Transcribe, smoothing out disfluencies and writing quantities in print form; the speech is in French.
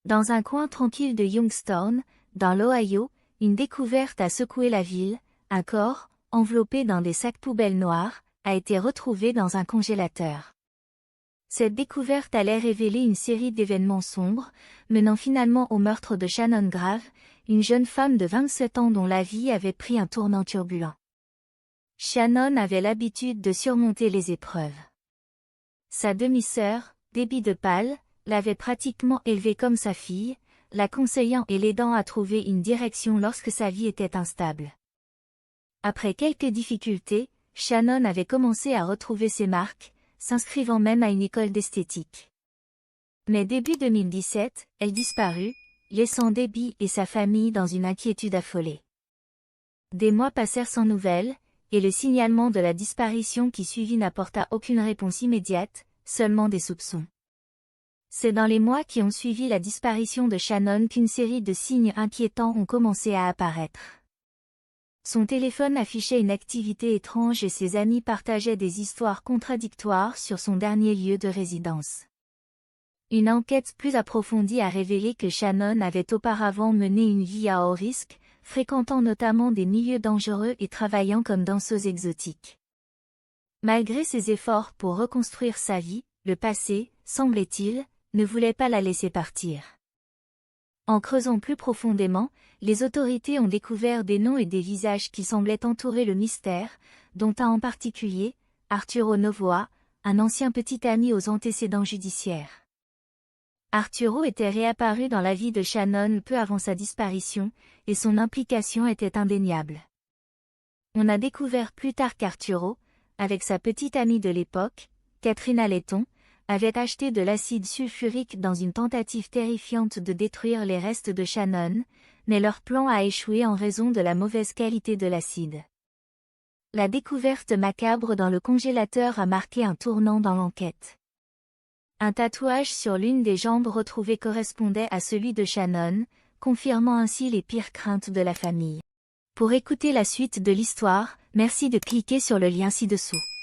Dans un coin tranquille de Youngstown, dans l'Ohio, une découverte a secoué la ville. Un corps, enveloppé dans des sacs poubelles noirs, a été retrouvé dans un congélateur. Cette découverte allait révéler une série d'événements sombres, menant finalement au meurtre de Shannon Grave, une jeune femme de 27 ans dont la vie avait pris un tournant turbulent. Shannon avait l'habitude de surmonter les épreuves. Sa demi-sœur, Debbie DePaul, l'avait pratiquement élevée comme sa fille, la conseillant et l'aidant à trouver une direction lorsque sa vie était instable. Après quelques difficultés, Shannon avait commencé à retrouver ses marques, s'inscrivant même à une école d'esthétique. Mais début 2017, elle disparut, laissant Debbie et sa famille dans une inquiétude affolée. Des mois passèrent sans nouvelles, et le signalement de la disparition qui suivit n'apporta aucune réponse immédiate, seulement des soupçons. C'est dans les mois qui ont suivi la disparition de Shannon qu'une série de signes inquiétants ont commencé à apparaître. Son téléphone affichait une activité étrange et ses amis partageaient des histoires contradictoires sur son dernier lieu de résidence. Une enquête plus approfondie a révélé que Shannon avait auparavant mené une vie à haut risque, fréquentant notamment des milieux dangereux et travaillant comme danseuse exotique. Malgré ses efforts pour reconstruire sa vie, le passé, semblait-il, ne voulait pas la laisser partir. En creusant plus profondément, les autorités ont découvert des noms et des visages qui semblaient entourer le mystère, dont un en particulier, Arturo Novoa, un ancien petit ami aux antécédents judiciaires. Arturo était réapparu dans la vie de Shannon peu avant sa disparition, et son implication était indéniable. On a découvert plus tard qu'Arturo, avec sa petite amie de l'époque, Katrina Letton, avait acheté de l'acide sulfurique dans une tentative terrifiante de détruire les restes de Shannon, mais leur plan a échoué en raison de la mauvaise qualité de l'acide. La découverte macabre dans le congélateur a marqué un tournant dans l'enquête. Un tatouage sur l'une des jambes retrouvées correspondait à celui de Shannon, confirmant ainsi les pires craintes de la famille. Pour écouter la suite de l'histoire, merci de cliquer sur le lien ci-dessous.